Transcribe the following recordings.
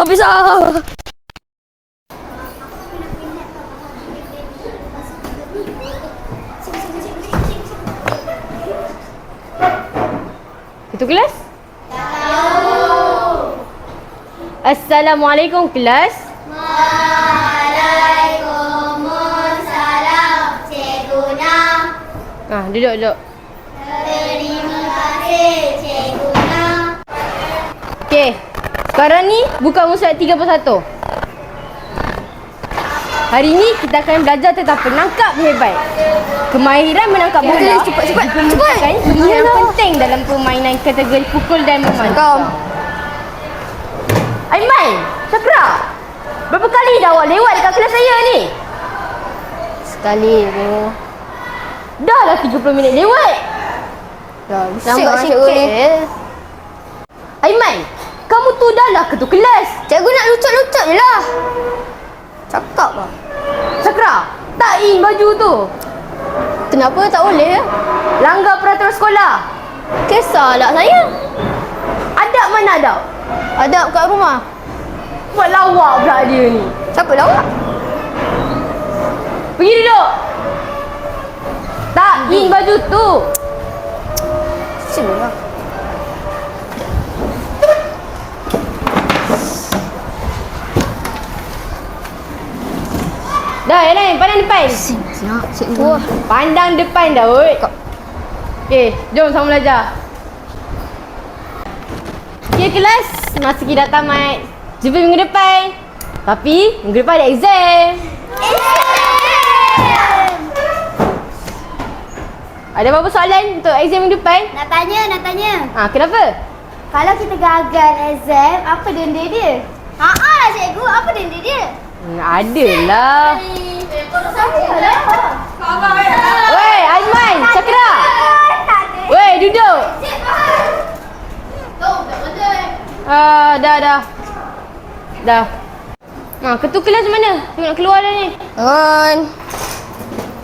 Habis lah. Itu kelas? Assalamualaikum kelas. Waalaikumsalam, Cikgu Nam. Duduk. Terima kasih, Cikgu Nam. Okey. Sekarang ni buka muka surat 31. Hari ni kita akan belajar tentang penangkap hebat. Kemahiran menangkap bola. Cepat. Merupakan yang penting dalam permainan kategori pukul dan memanjang. Aiman, Sakra, berapa kali dah awak lewat dekat kelas saya ni? Sekali, bro. Dah lah 30 minit lewat. Dah, Lambat sikit Aiman, kamu tu dah lah ketua kelas. Cikgu nak lucot-lucot je lah. Cakap lah. Sakra, tak in baju tu. Kenapa tak boleh? Langgar peraturan sekolah. Kisahlah saya. Adab mana adab? Adab kat rumah. Buat lawak pula dia ni. Siapa lawak? Pergi duduk. Tak in baju tu. Sini lah. Dah, Elaine, pandang depan. Siap, cikgu. Pandang depan dah, oi. Okey, jom sama belajar. Okey, kelas. Masa kita dah tamat. Jumpa minggu depan. Tapi, minggu depan ada exam. Ada apa-apa soalan untuk exam minggu depan? Nak tanya. Kenapa? Kalau kita gagal exam, apa denda dia? Haa, cikgu, apa denda dia? Adalah. Sajalah. Weh, Aiman, Sakra. Weh, duduk. Dah. Ketua kelas mana? Tengok nak keluar dah ni.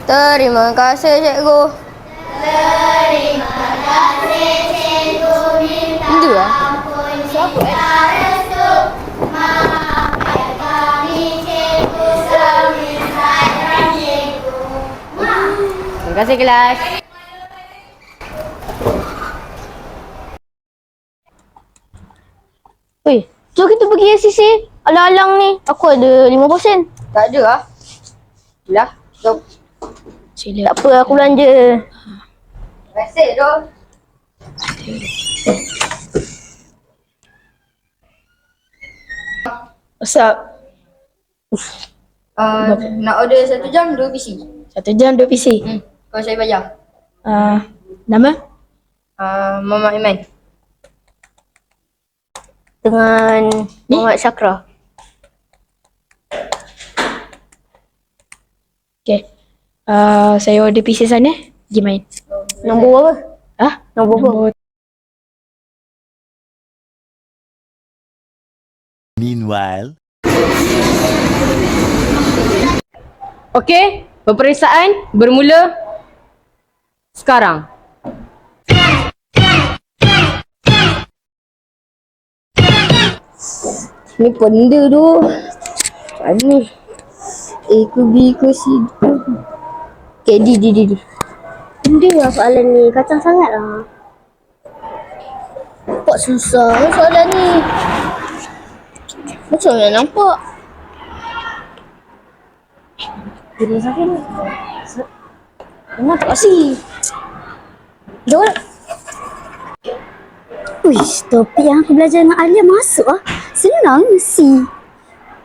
Terima kasih, cikgu. Itu lah. Siapa Terima kasih kelas. Weh, jom kita pergi SCC. Alang-alang ni. Aku ada 5%. Tak ada lah. Lah, jom. Tak apa, aku belanja. Terima kasih, Dol. What's up? Nak order 1 jam 2 PC. 1 jam 2 PC. Kalau saya bayar. Nama? Mama Iman. Dengan Muhammad Sakra. Okay. Saya order PC sana. Pergi main. Nombor apa? Nombor apa? Meanwhile. Okey, peperiksaan bermula sekarang. Ni benda tu. Macam ni. A ke B ke C. Okay, D. Benda lah soalan ni. Kacang sangat lah. Nampak susah lah soalan ni. Macam mana nampak? Bila Zafir ni. Nampak si. Jom. Wish, topik yang aku belajar dengan Alia masuk lah. Senang si.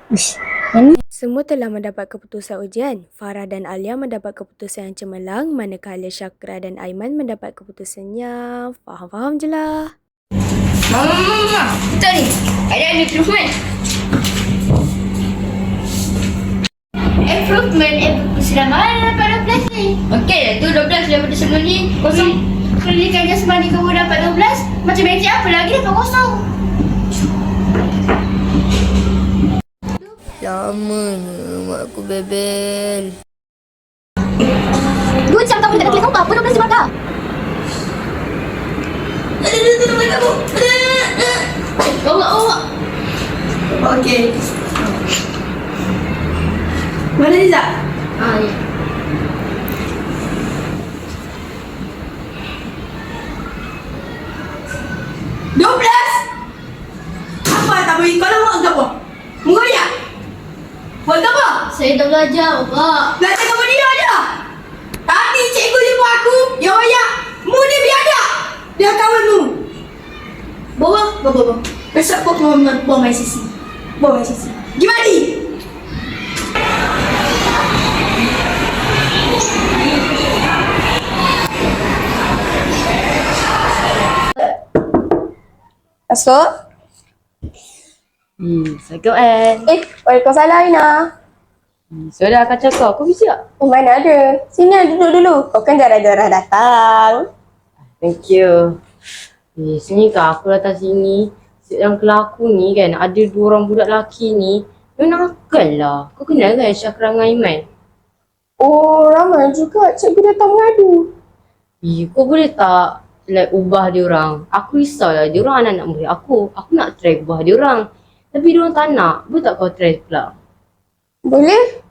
Wish, ini. Semua telah mendapat keputusan ujian. Farah dan Alia mendapat keputusan yang cemerlang, manakala Syakra dan Aiman mendapat keputusannya faham-faham je lah. Mama. Betul ni. Ada improvement. Improvement sudah mana dapat 12 ni? Okey lah tu 12 daripada sebelum ni. Kosong. Pendidikan jasmani kamu dapat 12. Matematik apa lagi dapat kosong? Lamanya mak aku bebel. 2 jam kamu tak ada kelas apa? Apa 12 di belakang? Ada kamu. Bawa. Okey. Mana Liza? Ya. Apa tak boleh kau nak buat apa? Muka dia? Buat apa? Saya dah belajar, Pak. Belajar kamu dia aja. Tadi cikgu jumpa aku, ya ayah. Mu ni biadab. Dia kawanmu. Bawa. Besok kau bawa main sisi. Gimana ni? Masuk. Assalamualaikum, Ann. Waalaikumsalam Aina. Sudah kacau kau. Kau busy tak? Mana ada? Sini duduk dulu. Kau kan jarang-jarang datang. Thank you. Sini kan aku datang sini. Dalam kelas aku ni kan, ada 2 orang budak lelaki ni. Dia nakal lah. Kau kenal kan Syakra dengan Aiman? Oh, ramai juga cikgu datang mengadu. Kau boleh tak ubah dia orang? Aku risau lah. Dia orang anak-anak murid aku. Aku nak try ubah dia orang. Tapi dia orang tak nak. Boleh tak kau try pula? Boleh?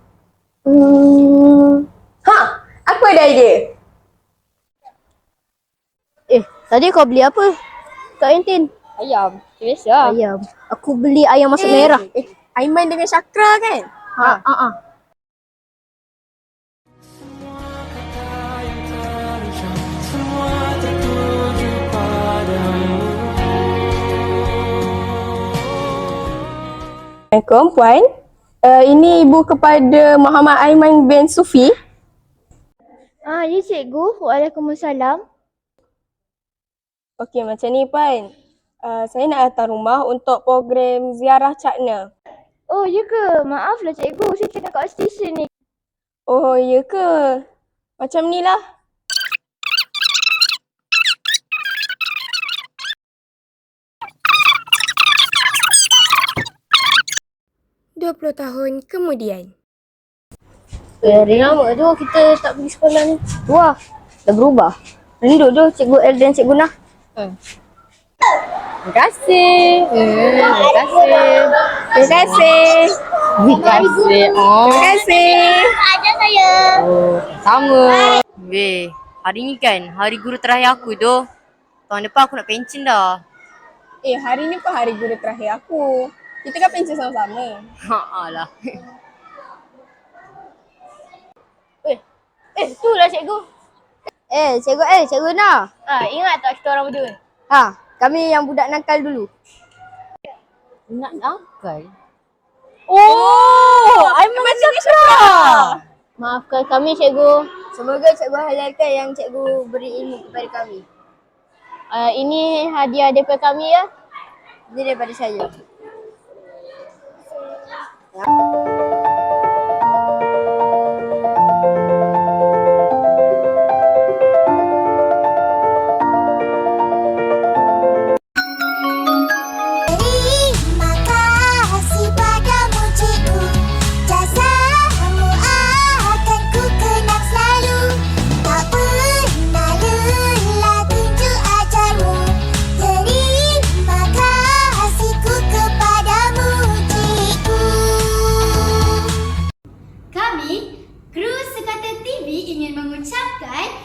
Aku ada idea. Tadi kau beli apa? Kat kantin? Ayam. Biasa. Ayam. Aku beli ayam masak merah. Aiman dengan Syakra kan? Assalamualaikum Puan. Ini ibu kepada Muhammad Aiman bin Sufi. Ya cikgu. Waalaikumsalam. Okey, macam ni Puan. Saya nak datang rumah untuk program ziarah Cakna. Oh, ya ke? Maaflah cikgu. Saya tengah kat stesen ni. Oh, ya ke? Macam ni lah. Tahun kemudian. Dari lama tu kita tak pergi sekolah ni. Wah, dah berubah. Rindu tu Cikgu El dan Cikgu Nah. Terima kasih. Terima kasih. Ajar saya. Sama. Weh, hari ni kan hari guru terakhir aku tu. Tahun depan aku nak pencen dah. Hari ni pun hari guru terakhir aku. Kita kan pencen sama-sama. Lah. Tu lah cikgu. Cikgu Nah. Ingat tak kita orang berdua? Kami yang budak nakal dulu. Nak nakal? Oh, Aiman macam Syakra. Maafkan kami cikgu. Semoga cikgu halalkan yang cikgu beri ilmu kepada kami. Ini hadiah daripada kami ya. Ini daripada saya. Terima kasih padamu cikgu. Jazamu akan ku kenang selalu. Tak pernah lelah tunjuk ajarmu. Terima kasihku kepadamu cikgu. Kami, kru Sekata TV ingin mengucapkan